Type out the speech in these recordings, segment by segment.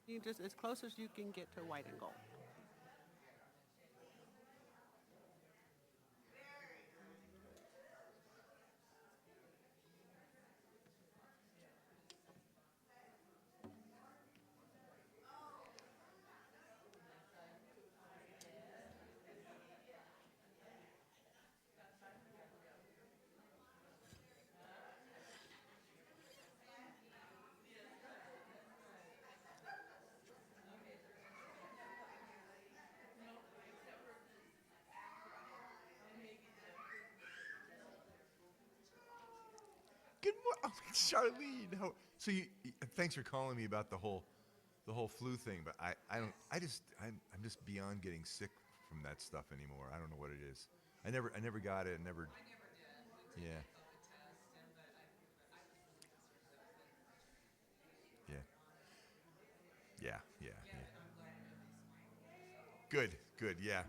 You just as close as you can get to white and gold. Good morning, Charlene. So thanks for calling me about the whole flu thing. But I don't. I'm just beyond getting sick from that stuff anymore. I don't know what it is. I never got it. I never. Yeah. Yeah. Yeah. Yeah. Yeah. Good. Good. Yeah.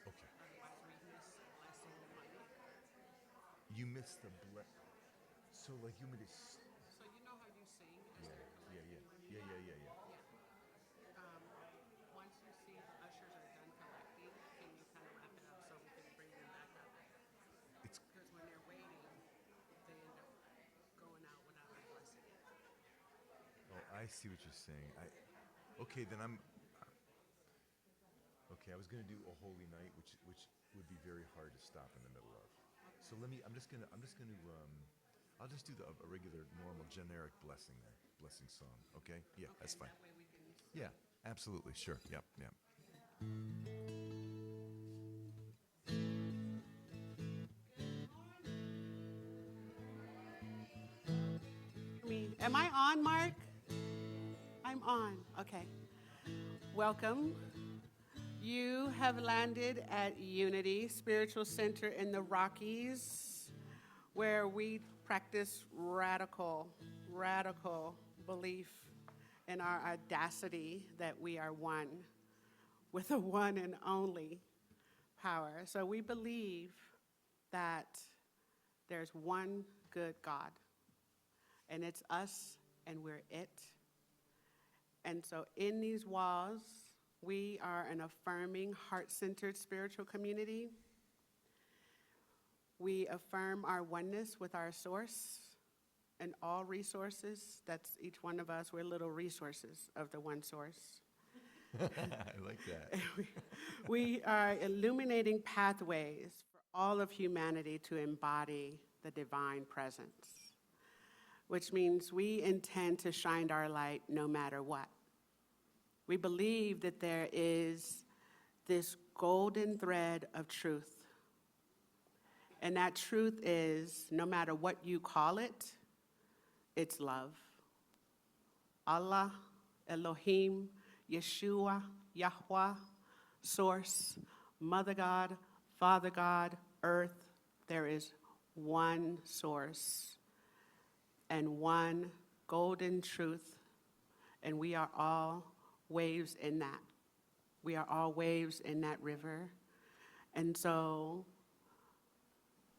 Okay. You missed the So like you made this. So you know how you sing as Yeah. they're Yeah. collecting Yeah. when you Yeah. come? Yeah. Yeah. Yeah. Um, Once you see the ushers are done collecting, can you kind of wrap it up so we can bring them back up? It's. Because when they're waiting, they end up going out without a blessing. Oh, I see what you're saying. Okay, then I'm. Okay, I was gonna do a holy night, which would be very hard to stop in the middle of. So let me. I'm just gonna. I'll just do a regular, normal, generic blessing there, blessing song. Okay. Yeah, Okay, that's fine. that way we can. Yeah, absolutely. Sure. Yep. Yep. Am I on, Mark? I'm on. Okay. Welcome. You have landed at Unity Spiritual Center in the Rockies, where we practice radical belief in our audacity that we are one with a one and only power. So we believe that there's one good God, and it's us, and we're it. And so in these walls, we are an affirming, heart-centered spiritual community. We affirm our oneness with our source and all resources. That's each one of us. We're little resources of the one source. I like that. We are illuminating pathways for all of humanity to embody the divine presence, which means we intend to shine our light no matter what. We believe that there is this golden thread of truth. And that truth is, no matter what you call it, it's love. Allah, Elohim, Yeshua, Yahweh, Source, Mother God, Father God, Earth, there is one source and one golden truth, and we are all waves in that. We are all waves in that river. And so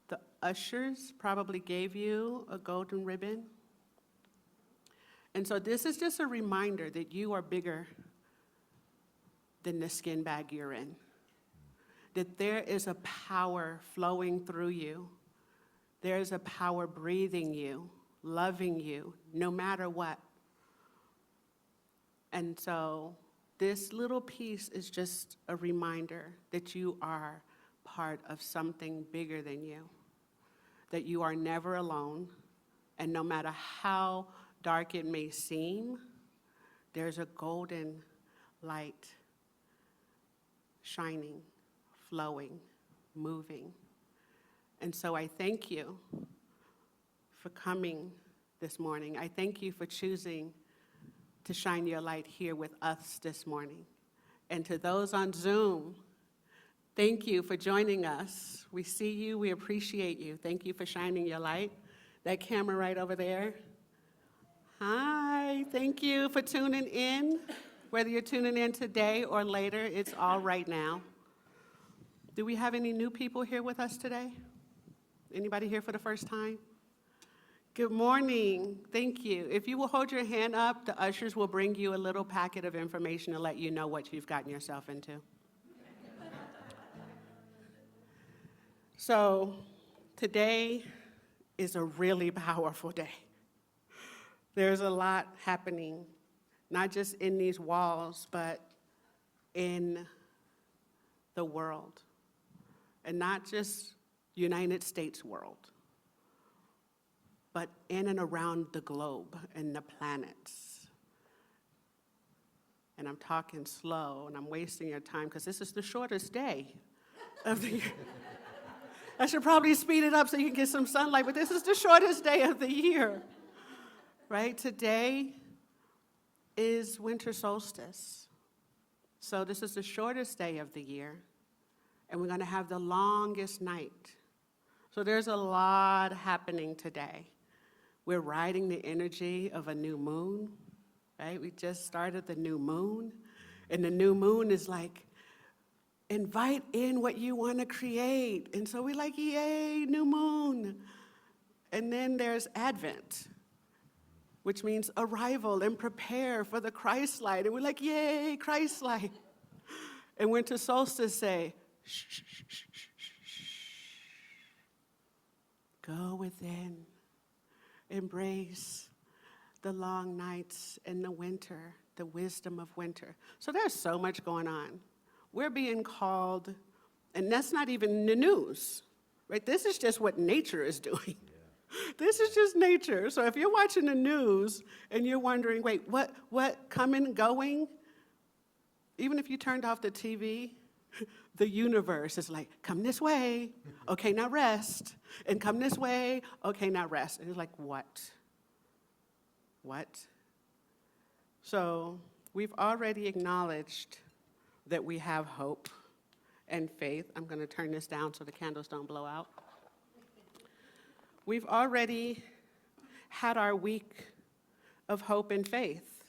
the ushers probably gave you a golden ribbon. And so this is just a reminder that you are bigger than the skin bag you're in. That there is a power flowing through you. There is a power breathing you, loving you, no matter what. And so this little piece is just a reminder that you are part of something bigger than you, that you are never alone, and no matter how dark it may seem, there's a golden light shining, flowing, moving. And so I thank you for coming this morning. I thank you for choosing to shine your light here with us this morning. And to those on Zoom, thank you for joining us. We see you, we appreciate you. Thank you for shining your light. That camera right over there. Hi, thank you for tuning in. Whether you're tuning in today or later, it's all right now. Do we have any new people here with us today? Anybody here for the first time? Good morning. Thank you. If you will hold your hand up, the ushers will bring you a little packet of information to let you know what you've gotten yourself into. So, today is a really powerful day. There's a lot happening, not just in these walls, but in the world. And not just United States world, but in and around the globe and the planets. And I'm talking slow, and I'm wasting your time because this is the shortest day of the year. I should probably speed it up so you can get some sunlight, but this is the shortest day of the year, right? Today is winter solstice. So this is the shortest day of the year, and we're going to have the longest night. So there's a lot happening today. We're riding the energy of a new moon, right? We just started the new moon, and the new moon is like, invite in what you want to create. And so we're like, yay, new moon. And then there's Advent, which means arrival and prepare for the Christ light. And we're like, yay, Christ light. And winter solstice say, shh, shh, shh, shh, shh, shh. Go within. Embrace the long nights in the winter, the wisdom of winter. So there's so much going on. We're being called, and that's not even the news, right? This is just what nature is doing. Yeah. This is just nature. So if you're watching the news and you're wondering, wait, what coming, going? Even if you turned off the TV, the universe is like, come this way, okay, now rest. And come this way, okay, now rest. And it's like, what? What? So we've already acknowledged that we have hope and faith. I'm going to turn this down so the candles don't blow out. We've already had our week of hope and faith.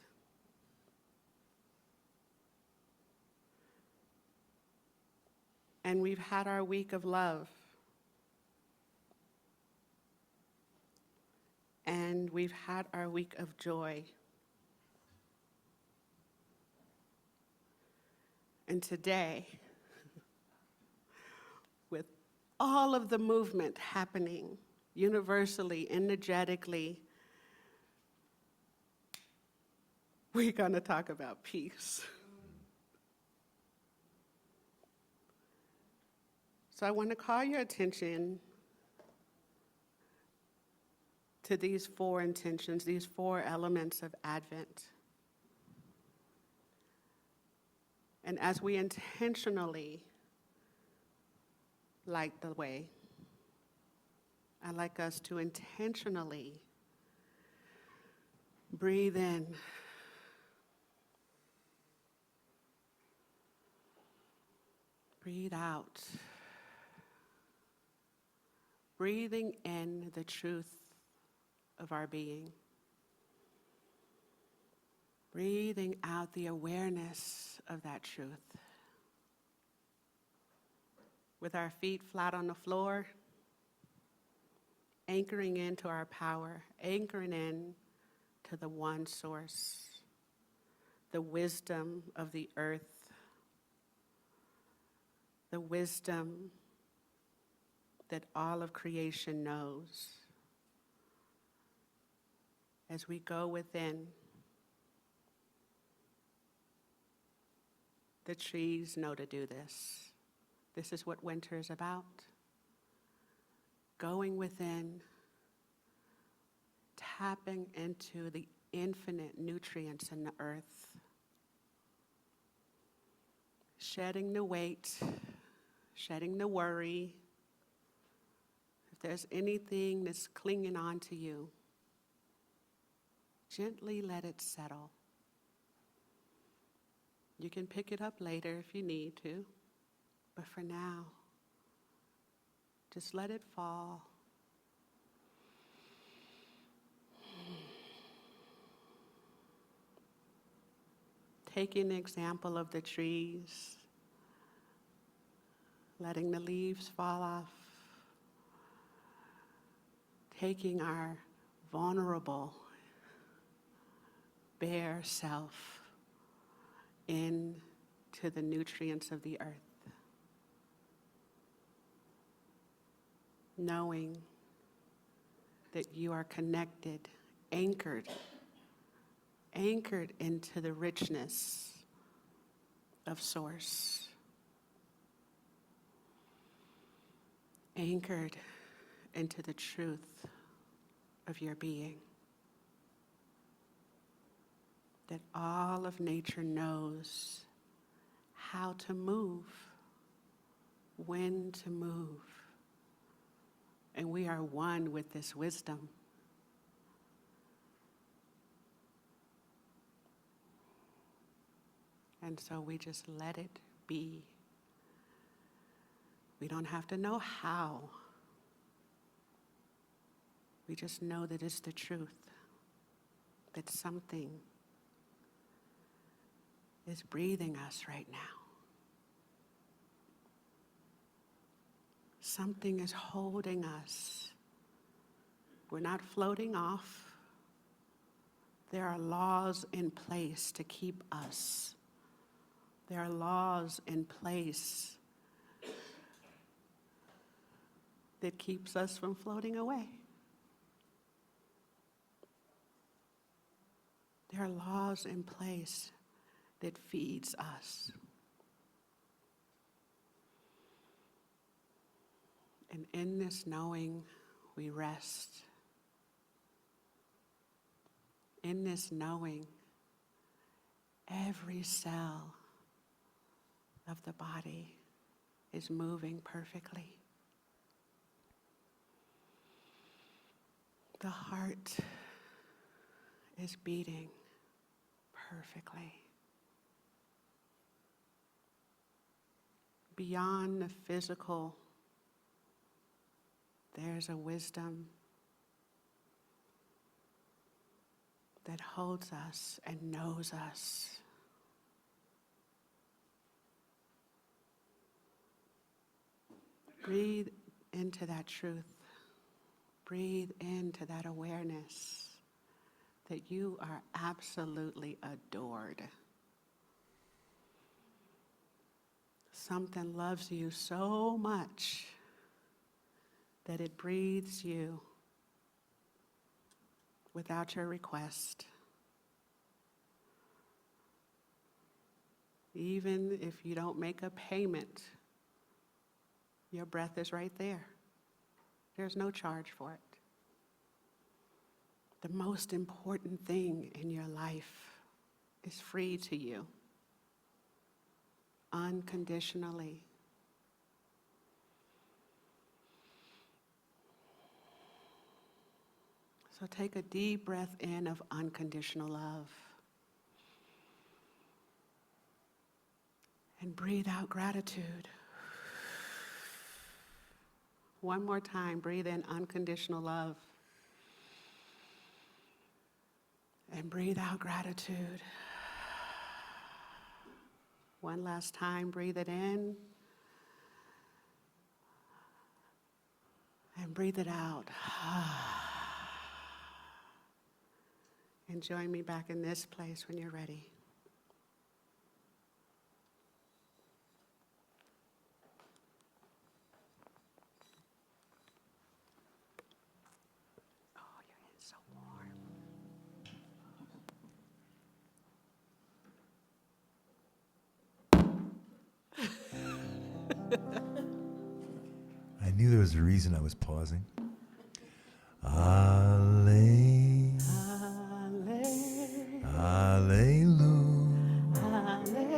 And we've had our week of love. And we've had our week of joy. And today, with all of the movement happening universally, energetically, we're going to talk about peace. So I want to call your attention to these four intentions, these four elements of Advent. And as we intentionally light the way, I'd like us to intentionally breathe in. Breathe out. Breathing in the truth of our being. Breathing out the awareness of that truth. With our feet flat on the floor, anchoring into our power, anchoring in to the one source, the wisdom of the earth, the wisdom that all of creation knows. As we go within, the trees know to do this. This is what winter is about. Going within, tapping into the infinite nutrients in the earth, shedding the weight, shedding the worry. If there's anything that's clinging on to you, gently let it settle. You can pick it up later if you need to, but for now, just let it fall. Taking an example of the trees, letting the leaves fall off, taking our vulnerable, bare self into the nutrients of the earth, knowing that you are connected, anchored into the richness of Source, anchored into the truth of your being, that all of nature knows how to move, when to move, and we are one with this wisdom. And so we just let it be. We don't have to know how. We just know that it's the truth, that something is breathing us right now. Something is holding us. We're not floating off. There are laws in place to keep us. There are laws in place that keeps us from floating away. There are laws in place that feeds us. And in this knowing, we rest. In this knowing, every cell of the body is moving perfectly. The heart is beating perfectly. Beyond the physical, there's a wisdom that holds us and knows us. Breathe into that truth. Breathe into that awareness that you are absolutely adored. Something loves you so much that it breathes you without your request. Even if you don't make a payment, your breath is right there. There's no charge for it. The most important thing in your life is free to you, unconditionally. So take a deep breath in of unconditional love. And breathe out gratitude. One more time, breathe in unconditional love. And breathe out gratitude. One last time, breathe it in. And breathe it out. And join me back in this place when you're ready. Oh, your hand's so warm. I knew there was a reason I was pausing. Alleluia. Alleluia. Alleluia.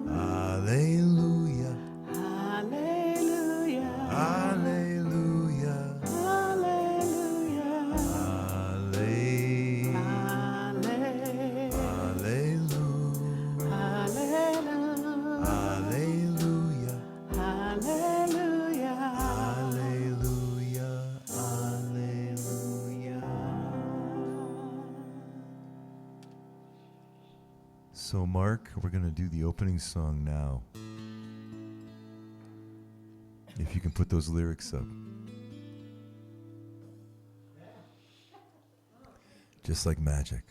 Hallelujah. Alleluia. Hallelujah. Alleluia. Hallelujah. Alleluia. So, Mark, we're going to do the opening song now. If you can put those lyrics up. Just like magic.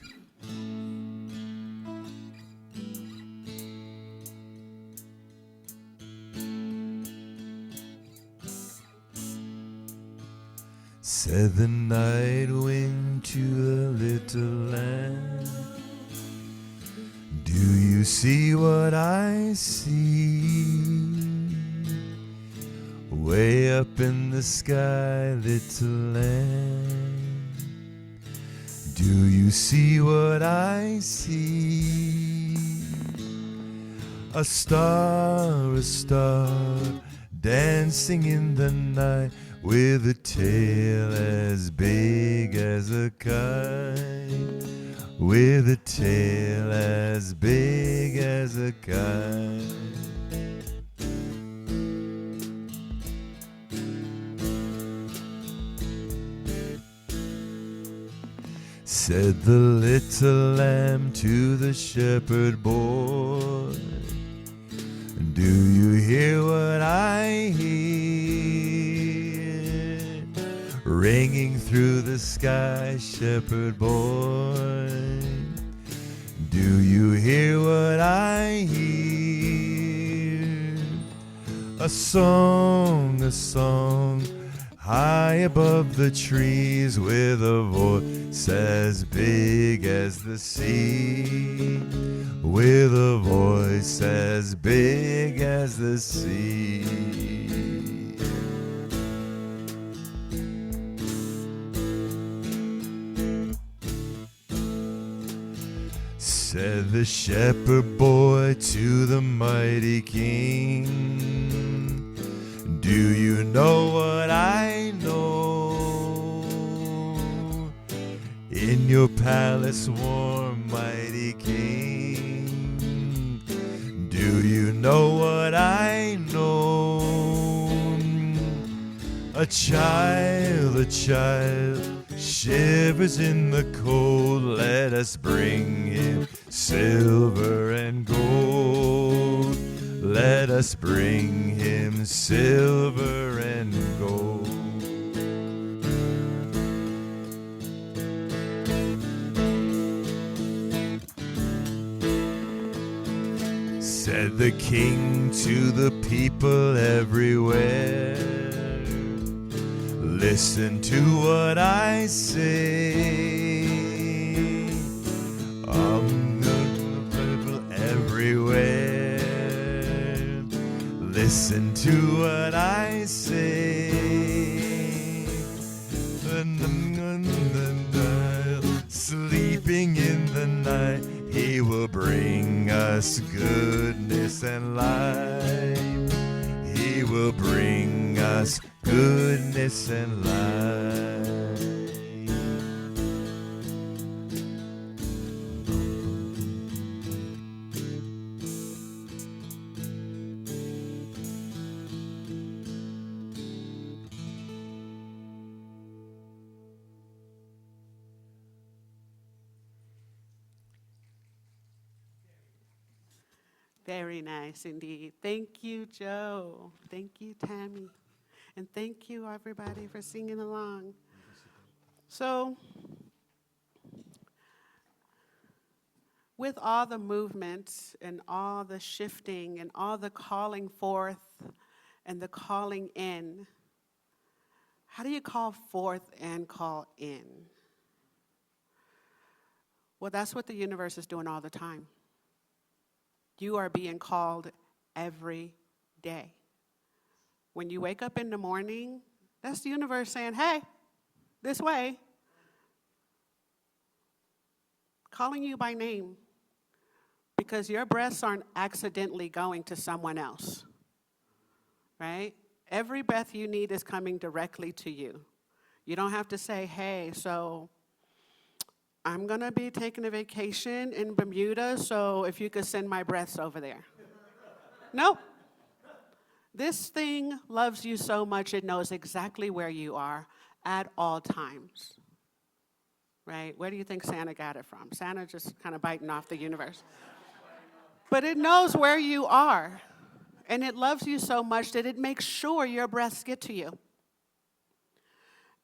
Said the night wind to a little land, do you see what I see? Way up in the sky, little land, do you see what I see? A star, dancing in the night, with a tail as big as a kite, with a tail as big as a kite. Said the little lamb to the shepherd boy, do you hear what I hear? Ringing through the sky, shepherd boy, do you hear what I hear? A song, high above the trees, with a voice as big as the sea, with a voice as big as the sea. Said the shepherd boy to the mighty king, do you know what I know? In your palace warm, mighty king, do you know what I know? A child shivers in the cold, let us bring him silver and gold. Let us bring him silver and gold. Said the king to the people everywhere, listen to what I say. People everywhere, listen to what I say. Sleeping in the night, he will bring us goodness and life. He will bring us goodness and life. Very nice indeed. Thank you, Joe. Thank you, Tammy. And thank you, everybody, for singing along. So, with all the movements and all the shifting and all the calling forth and the calling in, how do you call forth and call in? Well, that's what the universe is doing all the time. You are being called every day. When you wake up in the morning, that's the universe saying, hey, this way. Calling you by name. Because your breaths aren't accidentally going to someone else. Right? Every breath you need is coming directly to you. You don't have to say, hey, so I'm going to be taking a vacation in Bermuda, so if you could send my breaths over there. Nope. This thing loves you so much it knows exactly where you are at all times. Right? Where do you think Santa got it from? Santa just kind of biting off the universe. But it knows where you are, and it loves you so much that it makes sure your breaths get to you.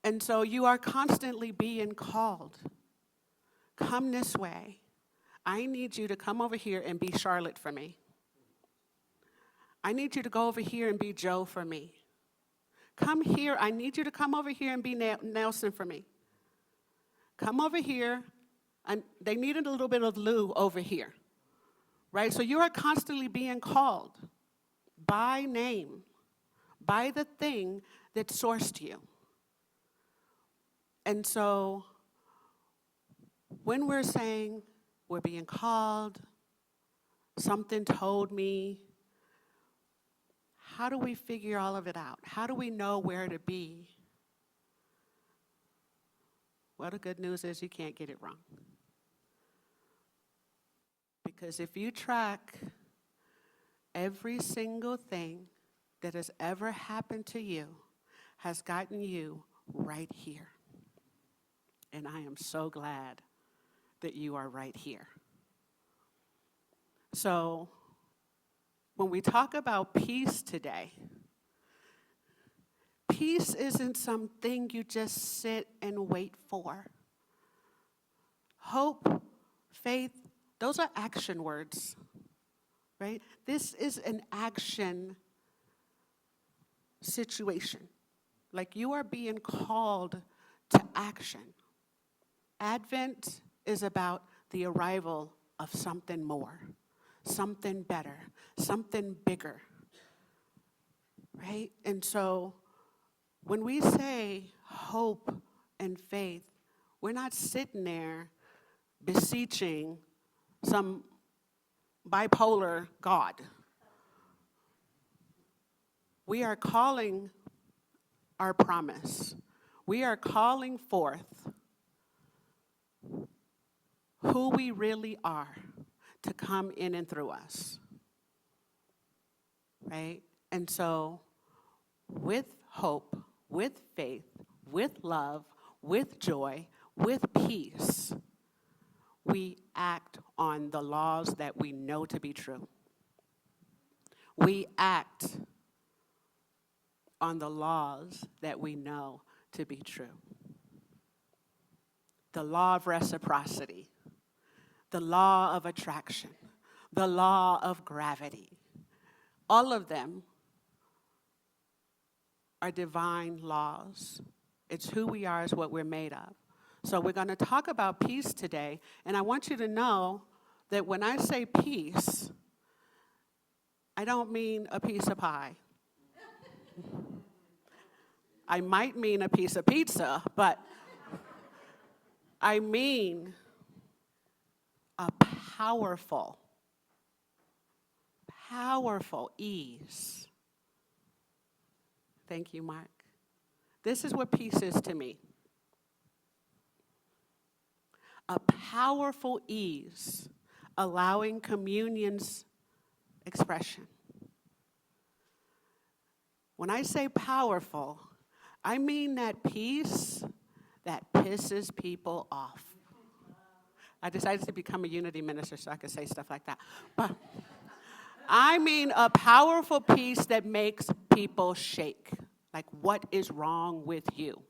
And so you are constantly being called. Come this way. I need you to come over here and be Charlotte for me. I need you to go over here and be Joe for me. Come here. I need you to come over here and be Nelson for me. Come over here. And they needed a little bit of Lou over here. Right? So you are constantly being called by name, by the thing that sourced you. And so when we're saying we're being called, something told me, how do we figure all of it out? How do we know where to be? Well, the good news is you can't get it wrong. Because if you track every single thing that has ever happened to you has gotten you right here. And I am so glad that you are right here. So when we talk about peace today, peace isn't something you just sit and wait for. Hope, faith, those are action words, right? This is an action situation. Like you are being called to action. Advent is about the arrival of something more, something better, something bigger, right? And so when we say hope and faith, we're not sitting there beseeching some bipolar God. We are calling our promise. We are calling forth who we really are to come in and through us, right? And so with hope, with faith, with love, with joy, with peace, we act on the laws that we know to be true. We act on the laws that we know to be true. The law of reciprocity, the law of attraction, the law of gravity. All of them are divine laws. It's who we are, is what we're made of. So we're going to talk about peace today, and I want you to know that when I say peace, I don't mean a piece of pie. I might mean a piece of pizza, but I mean a powerful ease. Thank you, Mark. This is what peace is to me. A powerful ease, allowing communion's expression. When I say powerful, I mean that peace that pisses people off. I decided to become a unity minister so I could say stuff like that. But I mean a powerful peace that makes people shake. Like, what is wrong with you?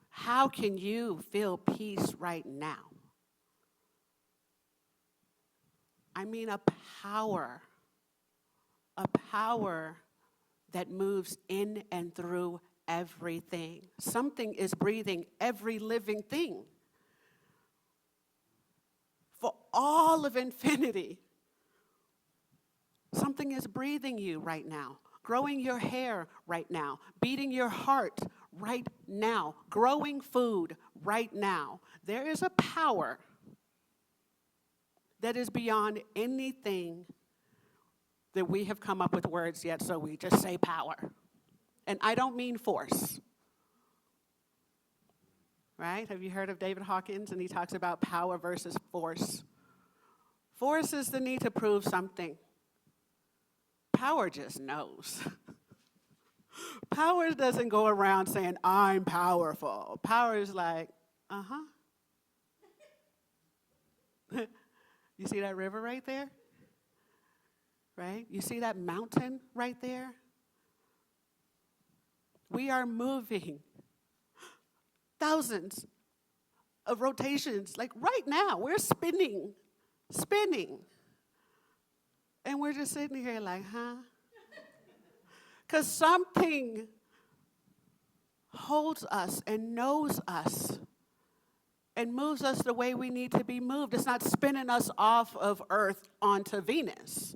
How can you feel peace right now? I mean a power that moves in and through everything. Something is breathing every living thing for all of infinity. Something is breathing you right now, growing your hair right now, beating your heart right now, growing food right now. There is a power that is beyond anything that we have come up with words yet, so we just say power. And I don't mean force. Right? Have you heard of David Hawkins? And he talks about power versus force. Force is the need to prove something. Power just knows. Power doesn't go around saying, I'm powerful. Power is like, You see that river right there? right? You see that mountain right there? We are moving thousands of rotations. Like right now, we're spinning. And we're just sitting here like, huh? Because something holds us and knows us and moves us the way we need to be moved. It's not spinning us off of Earth onto Venus,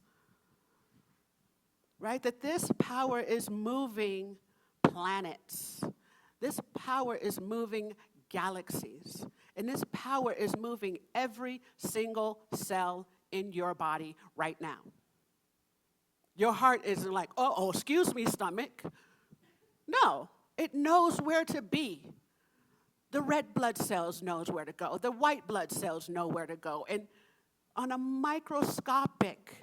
right? That this power is moving planets. This power is moving galaxies. And this power is moving every single cell in your body right now. Your heart isn't like, oh, excuse me, stomach. No, it knows where to be. The red blood cells knows where to go. The white blood cells know where to go. And on a microscopic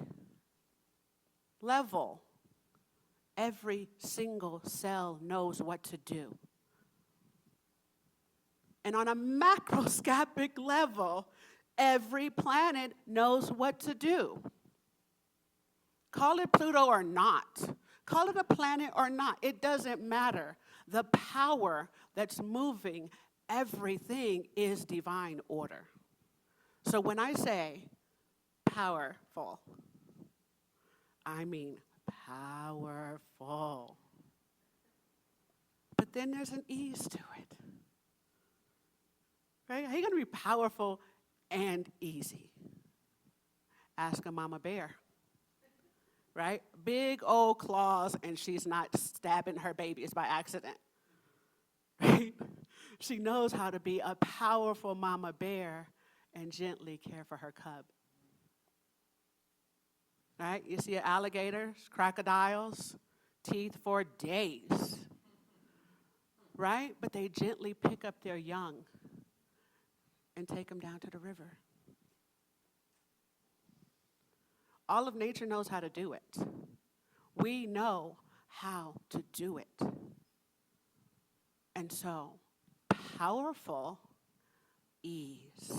level, every single cell knows what to do. And on a macroscopic level, every planet knows what to do. Call it Pluto or not. Call it a planet or not. It doesn't matter. The power that's moving everything is divine order. So when I say powerful, I mean powerful. But then there's an ease to it. Right? How are you going to be powerful and easy? Ask a mama bear. Right? Big old claws, and she's not stabbing her babies by accident. Right? She knows how to be a powerful mama bear and gently care for her cub. Right? You see alligators, crocodiles, teeth for days. Right? But they gently pick up their young and take them down to the river. All of nature knows how to do it. We know how to do it. And so, powerful ease.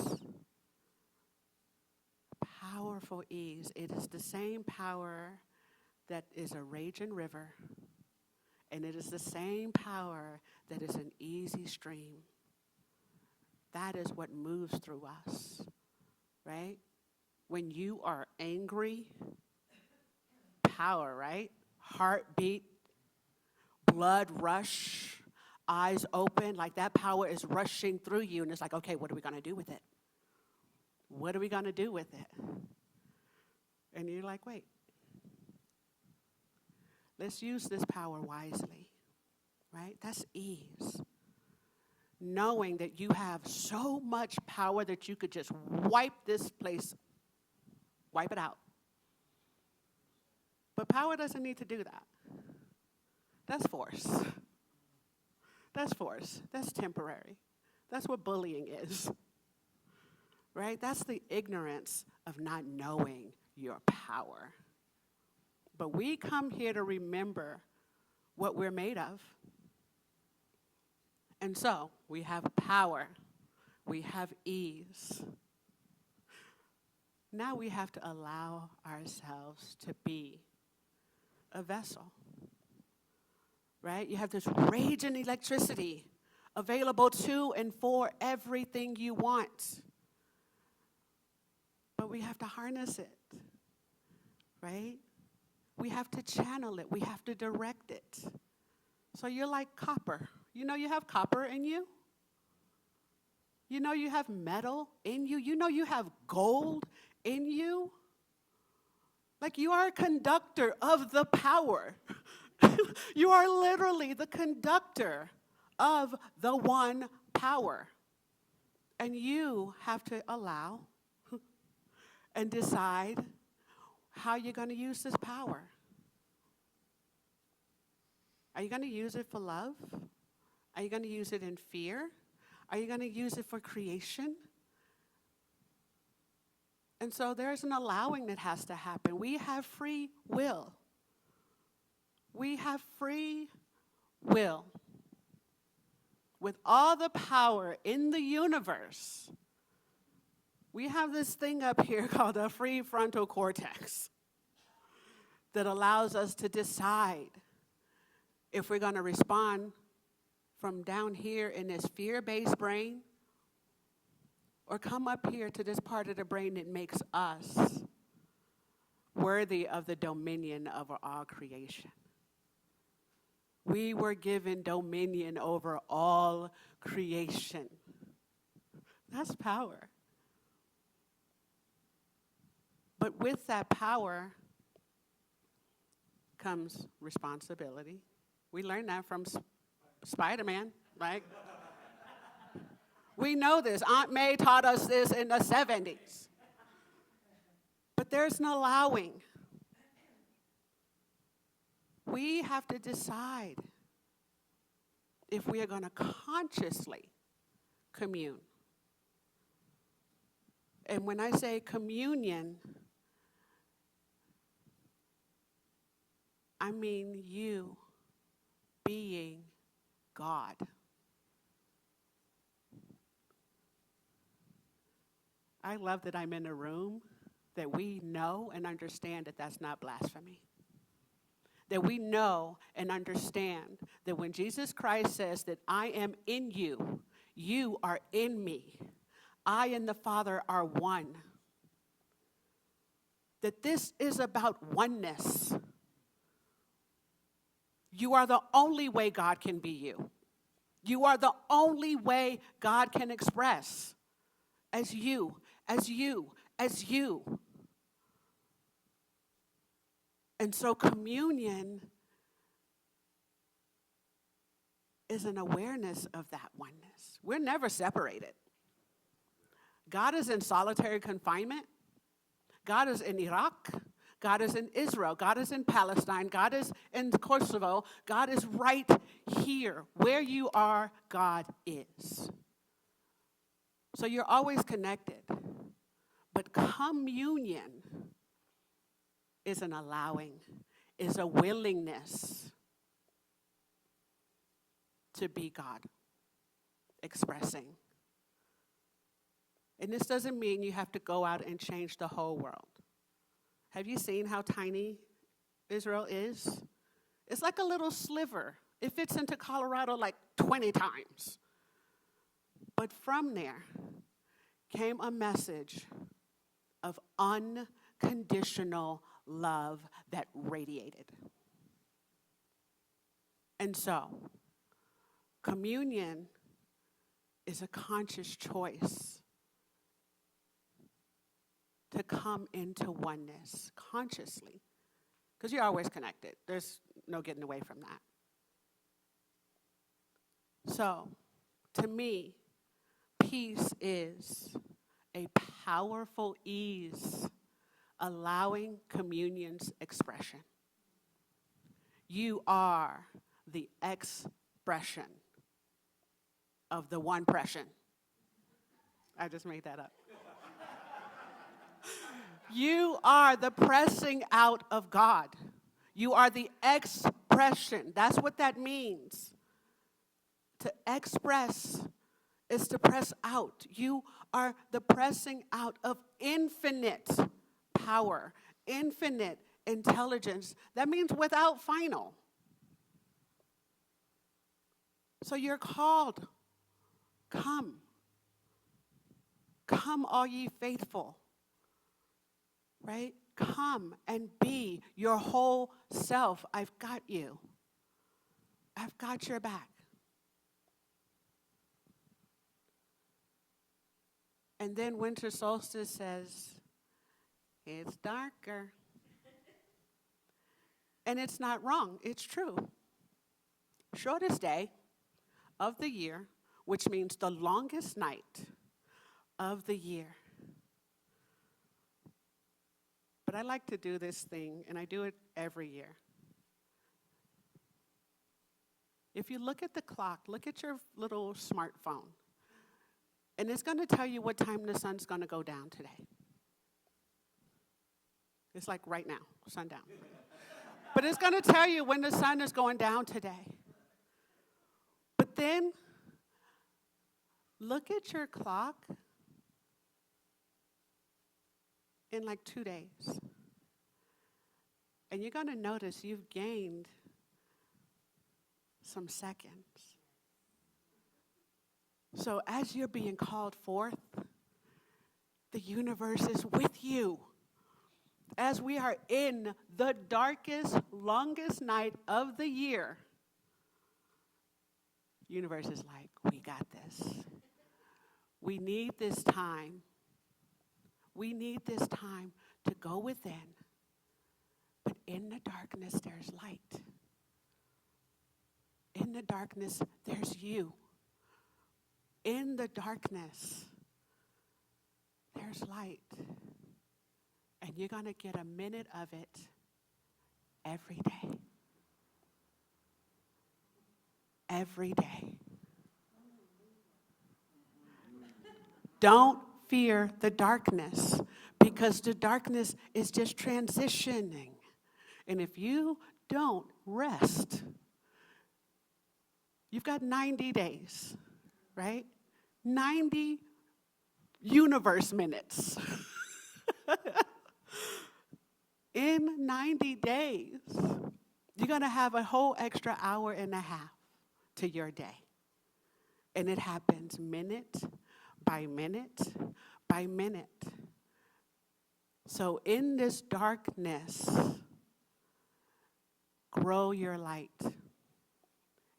Powerful ease. It is the same power that is a raging river, and it is the same power that is an easy stream. That is what moves through us, right? When you are angry, power, right? Heartbeat, blood rush, eyes open, like that power is rushing through you, and it's like, okay, what are we going to do with it? What are we going to do with it? And you're like, wait, let's use this power wisely, right? That's ease. Knowing that you have so much power that you could just wipe this place, wipe it out. But power doesn't need to do that. That's force. That's force. That's temporary. That's what bullying is. Right? That's the ignorance of not knowing your power. But we come here to remember what we're made of. And so, we have power. We have ease. Now we have to allow ourselves to be a vessel. Right? You have this raging electricity available to and for everything you want. But we have to harness it. Right? We have to channel it. We have to direct it. So you're like copper. You know you have copper in you? You know you have metal in you? You know you have gold in you? Like you are a conductor of the power. You are literally the conductor of the one power. And you have to allow and decide how you're going to use this power. Are you going to use it for love? Are you going to use it in fear? Are you going to use it for creation? And so there's an allowing that has to happen. We have free will. We have free will. With all the power in the universe, we have this thing up here called a prefrontal cortex. that allows us to decide if we're going to respond from down here in this fear-based brain or come up here to this part of the brain that makes us worthy of the dominion of all creation. We were given dominion over all creation. That's power. But with that power comes responsibility. We learned that from Spider-Man, right? We know this. Aunt May taught us this in the 70s. But there's an allowing. We have to decide if we are going to consciously commune. And when I say communion, I mean you being God. I love that I'm in a room that we know and understand that that's not blasphemy. That we know and understand that when Jesus Christ says that I am in you, you are in me, I and the Father are one. That this is about oneness. You are the only way God can be you. You are the only way God can express as you, as you, as you. And so communion is an awareness of that oneness. We're never separated. God is in solitary confinement. God is in Iraq. God is in Israel. God is in Palestine. God is in Kosovo. God is right here. Where you are, God is. So you're always connected. But communion is an allowing, is a willingness to be God, expressing. And this doesn't mean you have to go out and change the whole world. Have you seen how tiny Israel is? It's like a little sliver. It fits into Colorado like 20 times. But from there came a message of unconditional love that radiated. And so, communion is a conscious choice to come into oneness consciously, because you're always connected. There's no getting away from that. So, to me, peace is a powerful ease, allowing communion's expression. You are the expression of the one pression. I just made that up. You are the pressing out of God. You are the expression. That's what that means. To express is to press out. You are the pressing out of infinite power, infinite intelligence. That means without final. So you're called, come. Come, all ye faithful. Right? Come and be your whole self. I've got you. I've got your back. And then winter solstice says, it's darker. And it's not wrong. It's true. Shortest day of the year, which means the longest night of the year. But I like to do this thing, and I do it every year. If you look at the clock, look at your little smartphone, and it's going to tell you what time the sun's going to go down today. It's like right now, sundown. But it's going to tell you when the sun is going down today. But then, look at your clock in like 2 days. And you're going to notice you've gained some seconds. So as you're being called forth, the universe is with you. As we are in the darkest, longest night of the year, universe is like, we got this. We need this time. We need this time to go within. But in the darkness, there's light. In the darkness, there's you. In the darkness, there's light. And you're going to get a minute of it every day. Every day. Don't fear the darkness, because the darkness is just transitioning. And if you don't rest, you've got 90 days, right? 90 universe minutes. In 90 days, you're going to have a whole extra hour and a half to your day. And it happens minute by minute by minute. So in this darkness, grow your light.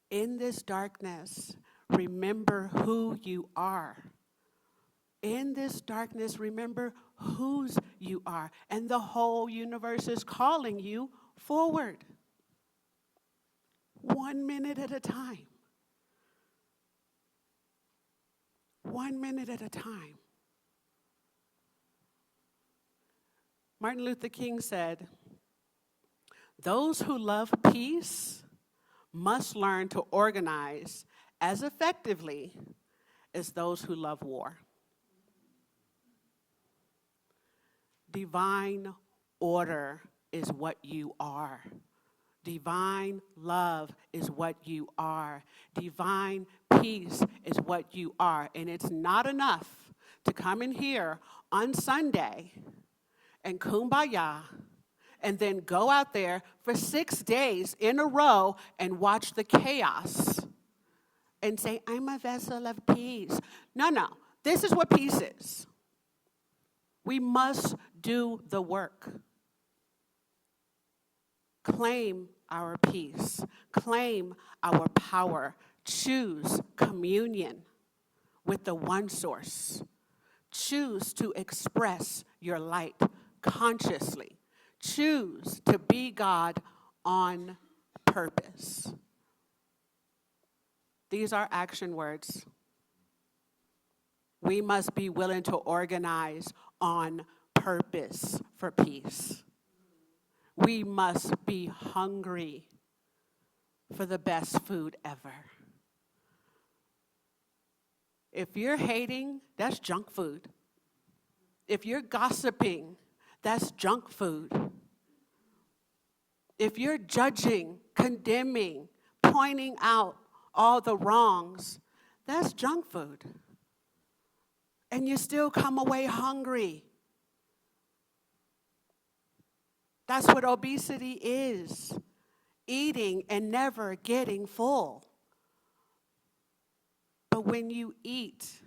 In this darkness, remember who you are. In this darkness, remember whose you are. And the whole universe is calling you forward. 1 minute at a time. 1 minute at a time. Martin Luther King said, "Those who love peace must learn to organize as effectively as those who love war." Divine order is what you are. Divine love is what you are. Divine peace is what you are. And it's not enough to come in here on Sunday and kumbaya and then go out there for 6 days in a row and watch the chaos and say, I'm a vessel of peace. No. This is what peace is. We must do the work. Claim our peace. Claim our power. Choose communion with the one source. Choose to express your light consciously. Choose to be God on purpose. These are action words. We must be willing to organize on purpose for peace. We must be hungry for the best food ever. If you're hating, that's junk food. If you're gossiping, that's junk food. If you're judging, condemning, pointing out all the wrongs, that's junk food. And you still come away hungry. That's what obesity is. Eating and never getting full. But when you eat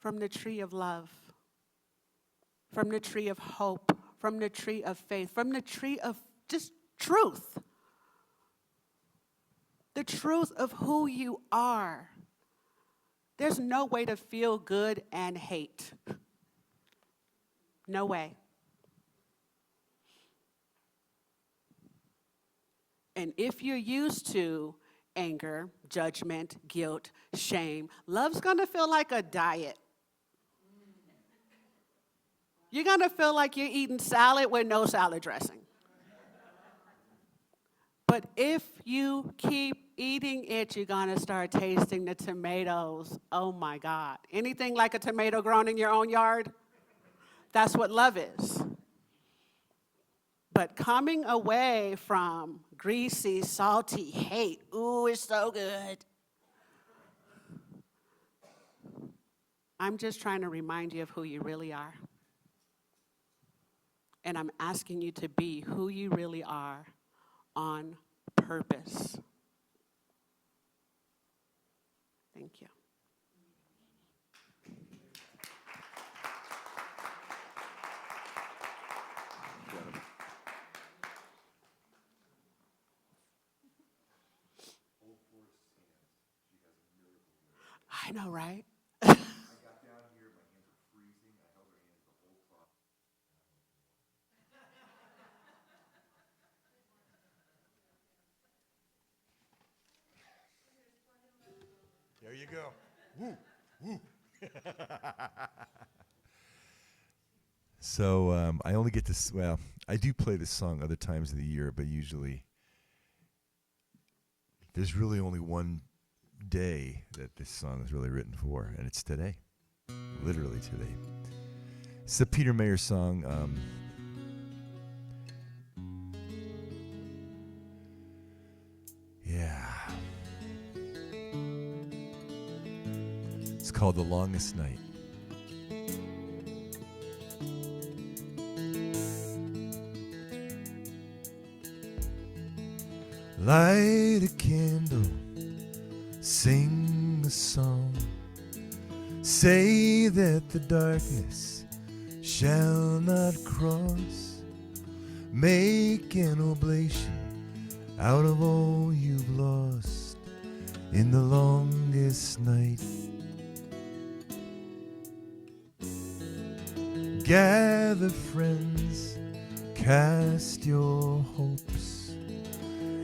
from the tree of love, from the tree of hope, from the tree of faith, from the tree of just truth, the truth of who you are, there's no way to feel good and hate. No way. And if you're used to anger, judgment, guilt, shame, love's going to feel like a diet. You're going to feel like you're eating salad with no salad dressing. But if you keep eating it, you're going to start tasting the tomatoes. Oh, my God. Anything like a tomato grown in your own yard? That's what love is. But coming away from greasy, salty hate, ooh, it's so good. I'm just trying to remind you of who you really are. And I'm asking you to be who you really are on purpose. Thank you. I know, right? There you go. Woo, woo. So I only get to, well, I do play this song other times of the year, but usually there's really only one day that this song is really written for, and it's today. Literally today. It's a Peter Mayer song. Yeah. It's called The Longest Night. Light a candle, sing a song, say that the darkness shall not cross, make an oblation out of all you've lost in the longest night. Gather friends, cast your hopes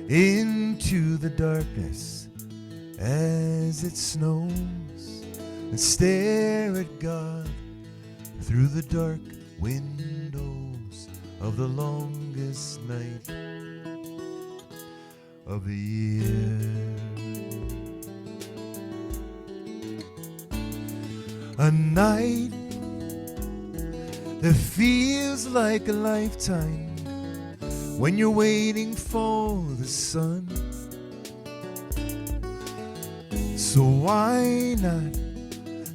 into the darkness as it snows, and stare at God through the dark windows of the longest night of the year. A night that feels like a lifetime when you're waiting for the sun. So why not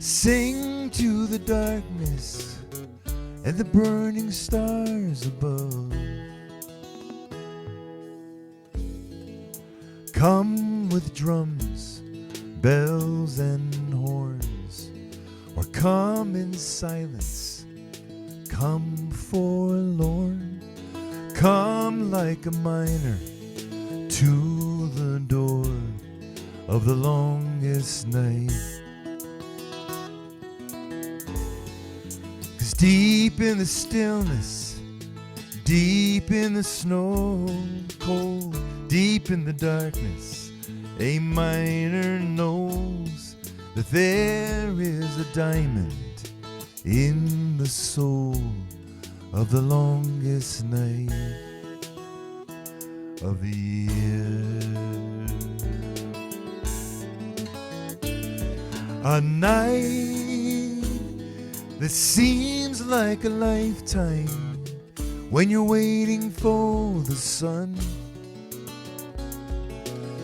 sing to the darkness and the burning stars above? Come with drums, bells and horns, or come in silence, come forlorn, come like a miner to the door of the longest night. 'Cause deep in the stillness, deep in the snow cold, deep in the darkness, a miner knows that there is a diamond in the soul of the longest night of the year. A night that seems like a lifetime when you're waiting for the sun.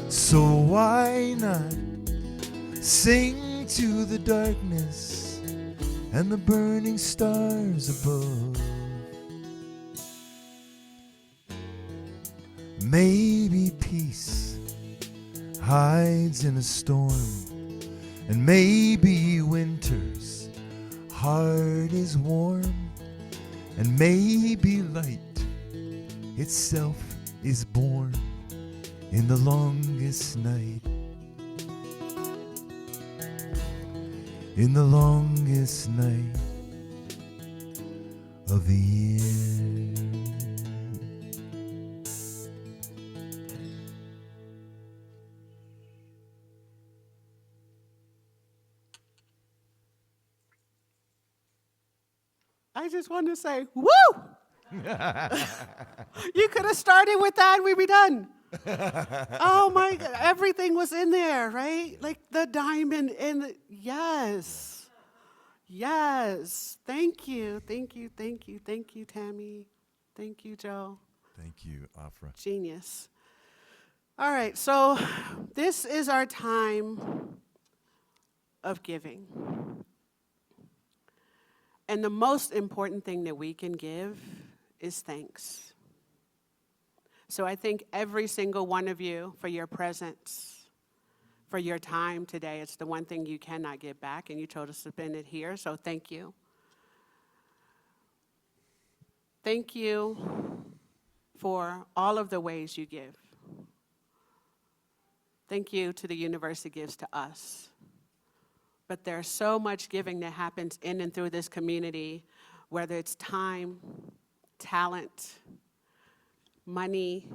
So why not sing to the darkness and the burning stars above? Maybe peace hides in a storm, and maybe winter's heart is warm, and maybe light itself is born in the longest night, in the longest night of the year. I just want to say, woo! You could have started with that, we'd be done. Oh my God, everything was in there, right? Like the diamond in the, yes. Yes. Thank you, thank you, thank you, thank you, Tammy. Thank you, Joe. Thank you, Afrah. Genius. All right, so this is our time of giving. And the most important thing that we can give is thanks. So I thank every single one of you for your presence, for your time today. It's the one thing you cannot get back, and you chose to spend it here, so thank you. Thank you for all of the ways you give. Thank you to the university gives to us. But there's so much giving that happens in and through this community, whether it's time, talent, money,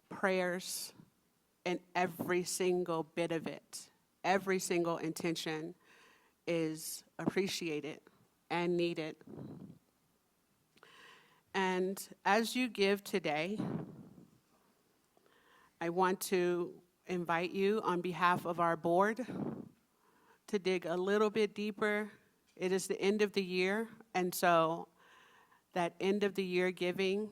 prayers, and every single bit of it, every single intention is appreciated and needed. And as you give today, I want to invite you on behalf of our board to dig a little bit deeper. It is the end of the year, and so that end of the year giving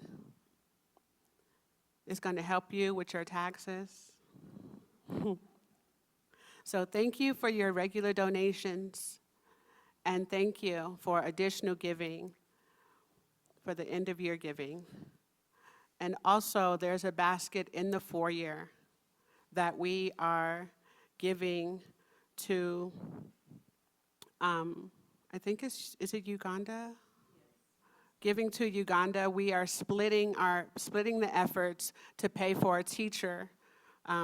is going to help you with your taxes. So thank you for your regular donations, and thank you for additional giving for the end of year giving. And also there's a basket in the foyer that we are giving to, I think is it Uganda? Giving to Uganda. We are splitting the efforts to pay for a teacher.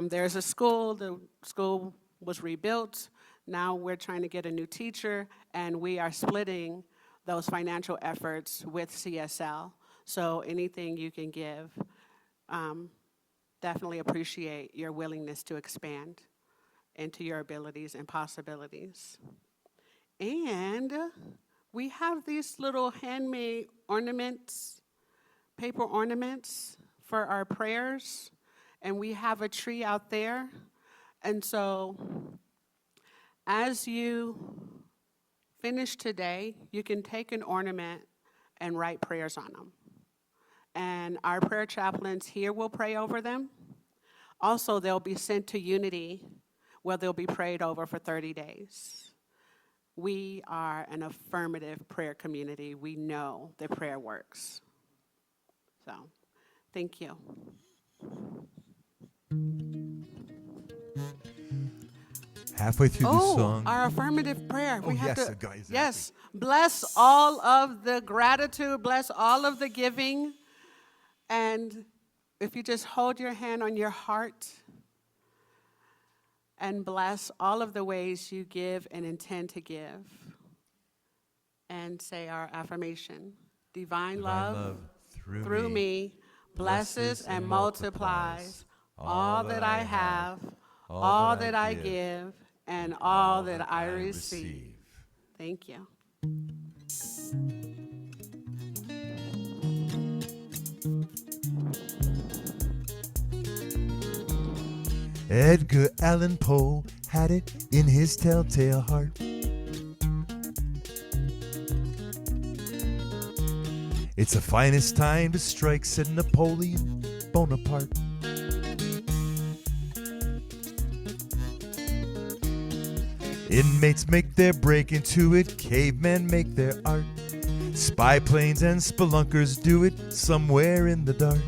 There's a school, the school was rebuilt. Now we're trying to get a new teacher, and we are splitting those financial efforts with CSL. So anything you can give, definitely appreciate your willingness to expand into your abilities and possibilities. And we have these little handmade ornaments, paper ornaments for our prayers, and we have a tree out there. And so as you finish today, you can take an ornament and write prayers on them. And our prayer chaplains here will pray over them. Also, they'll be sent to Unity, where they'll be prayed over for 30 days. We are an affirmative prayer community. We know that prayer works. So, thank you. Halfway through the song. Our affirmative prayer. We have yes, to, exactly. Yes, bless all of the gratitude, bless all of the giving. And if you just hold your hand on your heart and bless all of the ways you give and intend to give, and say our affirmation. Divine love through me blesses and multiplies all that I have, all that I give, and all that I receive. Thank you. Edgar Allan Poe had it in his telltale heart. It's the finest time to strike, said Napoleon Bonaparte. Inmates make their break into it, cavemen make their art. Spy planes and spelunkers do it somewhere in the dark.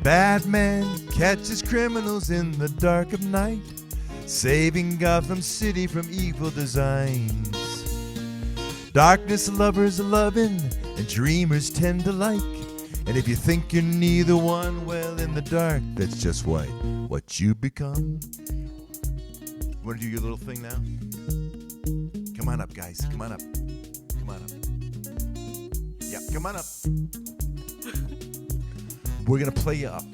Batman catches criminals in the dark of night, saving Gotham City from evil designs. Darkness lovers loving and dreamers tend to like. And if you think you're neither one, well, in the dark, that's just what you become. Want to do your little thing now? Come on up, guys. Come on up. Come on up. Yeah, come on up. We're going to play you up.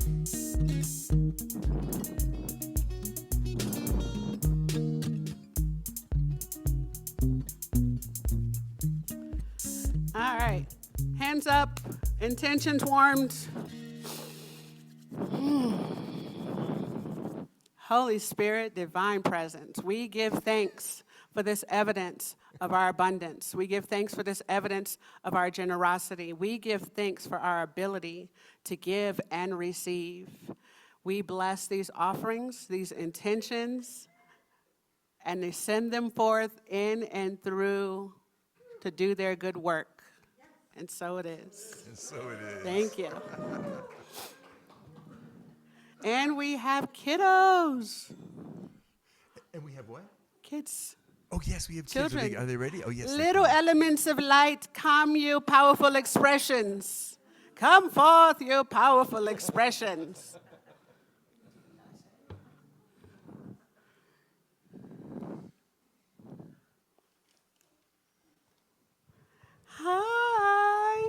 All right. Hands up. Intentions warmed. Holy Spirit, divine presence, we give thanks for this evidence of our abundance. We give thanks for this evidence of our generosity. We give thanks for our ability to give and receive. We bless these offerings, these intentions, and they send them forth in and through to do their good work. And so it is. And so it is. Thank you. And we have kiddos. And we have what? Kids. Oh, yes, we have kids. Children. Are they ready? Oh, yes. Little elements of light, come you powerful expressions. Come forth, you powerful expressions. Hi.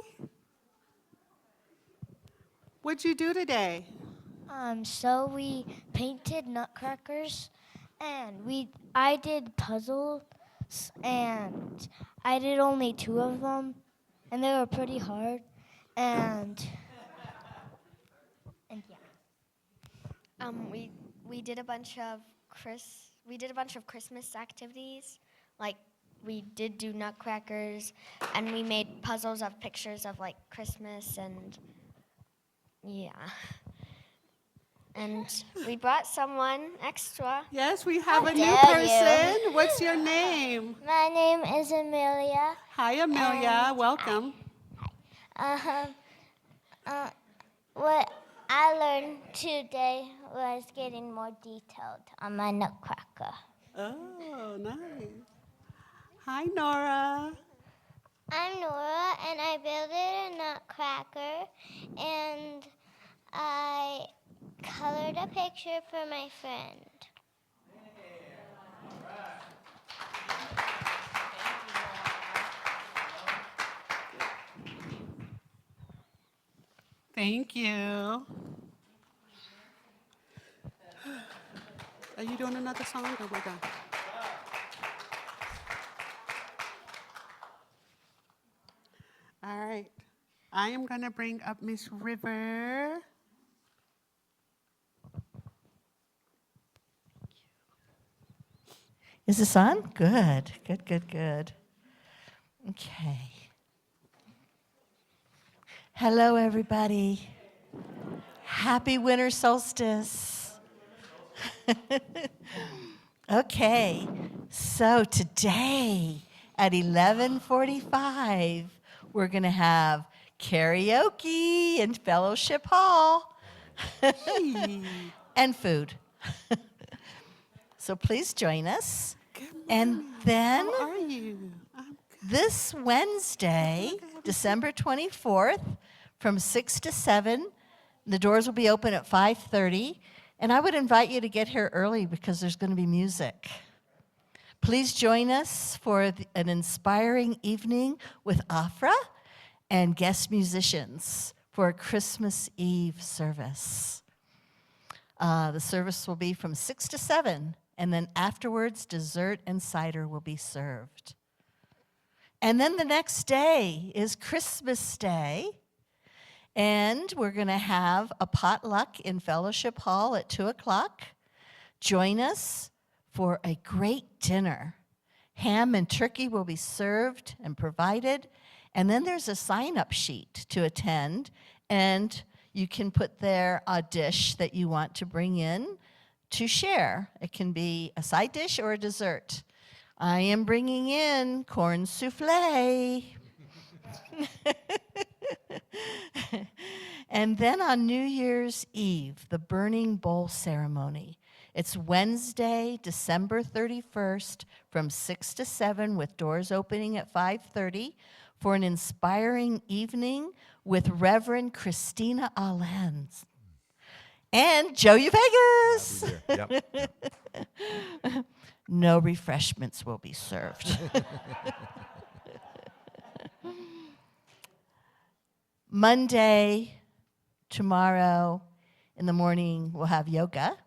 What'd you do today? So we painted nutcrackers, and I did puzzles, and I did only 2 of them, and they were pretty hard, and yeah. We did a bunch of Christmas activities, like we did do nutcrackers, and we made puzzles of pictures of like Christmas, and yeah. And we brought someone extra. Yes, we have a new dare you. person. What's your name? My name is Amelia. Hi, Amelia. Welcome. What I learned today was getting more detailed on my nutcracker. Oh, nice. Hi, Nora. I'm Nora, and I built a nutcracker, and I colored a picture for my friend. Thank you. Are you doing another song or we're done? All right. I am going to bring up Miss River. Is this on? Good, good, good, good. Okay. Hello, everybody. Happy winter solstice. Okay, so today at 11:45, we're going to have karaoke in Fellowship Hall and food. So please join us. And then How are you? I'm good. this Wednesday, December 24th, from 6 to 7, the doors will be open at 5:30. And I would invite you to get here early because there's going to be music. Please join us for an inspiring evening with Afrah and guest musicians for a Christmas Eve service. The service will be from 6 to 7, and then afterwards, dessert and cider will be served. And then the next day is Christmas Day, and we're going to have a potluck in Fellowship Hall at 2 o'clock. Join us for a great dinner. Ham and turkey will be served and provided, and then there's a sign-up sheet to attend, and you can put there a dish that you want to bring in to share. It can be a side dish or a dessert. I am bringing in corn souffle. And then on New Year's Eve, the burning bowl ceremony. It's Wednesday, December 31st, from 6 to 7, with doors opening at 5:30 for an inspiring evening with Reverend Christina Allens and Joe Vegas. Yep. No refreshments will be served. Monday, tomorrow in the morning, we'll have yoga.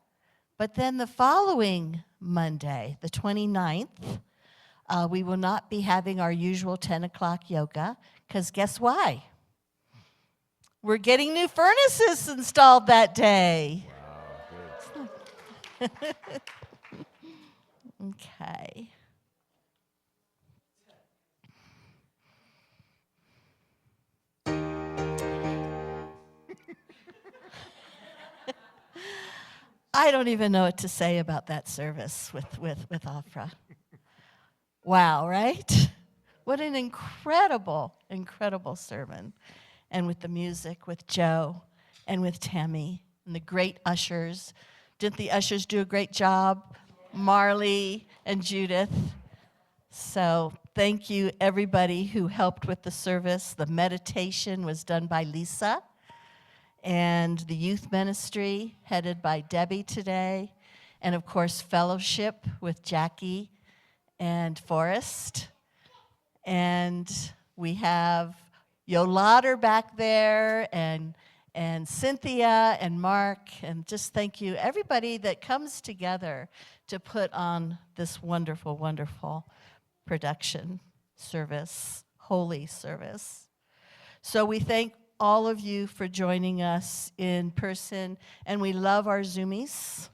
But then the following Monday, the 29th, we will not be having our usual 10 o'clock yoga, because guess why? We're getting new furnaces installed that day. Wow, good. Okay. I don't even know what to say about that service with Afrah. Wow, right? What an incredible, incredible sermon. And with the music, with Joe, and with Tammy, and the great ushers. Didn't the ushers do a great job? Marley and Judith. So thank you, everybody who helped with the service. The meditation was done by Lisa, and the youth ministry headed by Debbie today, and of course, fellowship with Jackie and Forrest. And we have Yolater back there, and Cynthia and Mark, and just thank you, everybody that comes together to put on this wonderful, wonderful production service, holy service. So we thank all of you for joining us in person, and we love our Zoomies.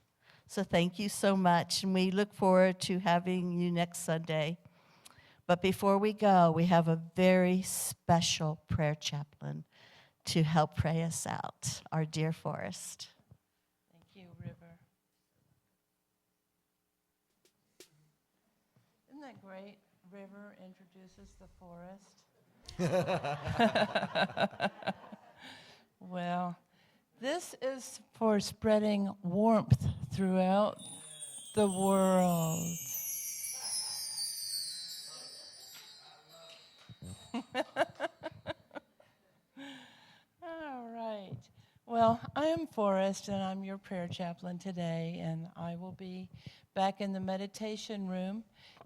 So thank you so much, and we look forward to having you next Sunday. But before we go, we have a very special prayer chaplain to help pray us out, our dear Forrest. Thank you, River. Isn't that great? River introduces the forest. Well, this is for spreading warmth throughout the world. All right. Well, I am Forrest, and I'm your prayer chaplain today, and I will be back in the meditation room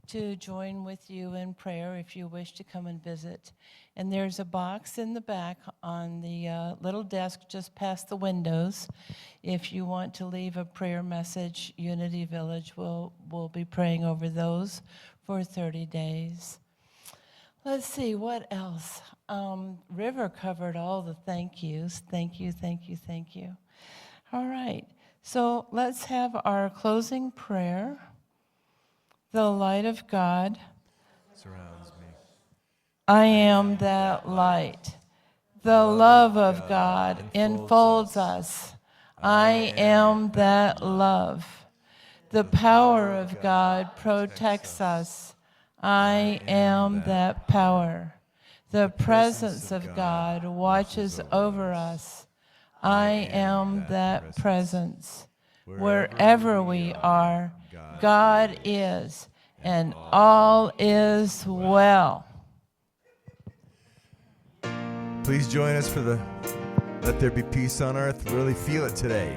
to join with you in prayer if you wish to come and visit. And there's a box in the back on the little desk just past the windows. If you want to leave a prayer message, Unity Village will be praying over those for 30 days. Let's see, what else? River covered all the thank yous. Thank you, thank you, thank you. All right, so let's have our closing prayer. The light of God Surrounds me. I am that light. The love of God enfolds us. I am that love. The power of God protects us. I am that power. The presence of God watches over us. I am that presence. Wherever we are, God is, and all is well. Please join us for the Let There Be Peace on Earth. Really feel it today.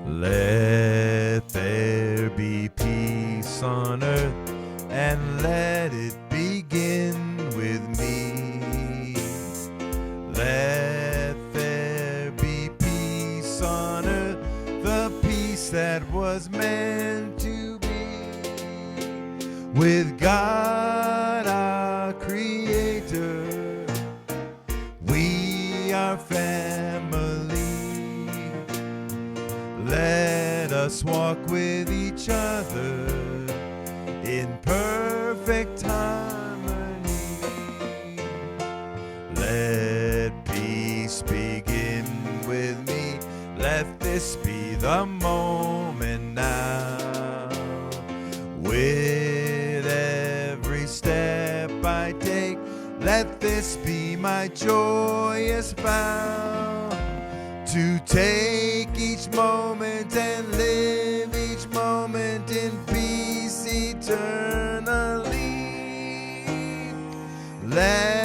Let there be peace on earth, and let it begin with me. Let there be peace on earth, the peace that was meant to be. With God our Creator, we are family. Let us walk with each other in perfect harmony. Let peace begin with me. Let this be the moment now. With every step I take, let this be my joyous vow. To take each moment and live each moment in peace eternally. Let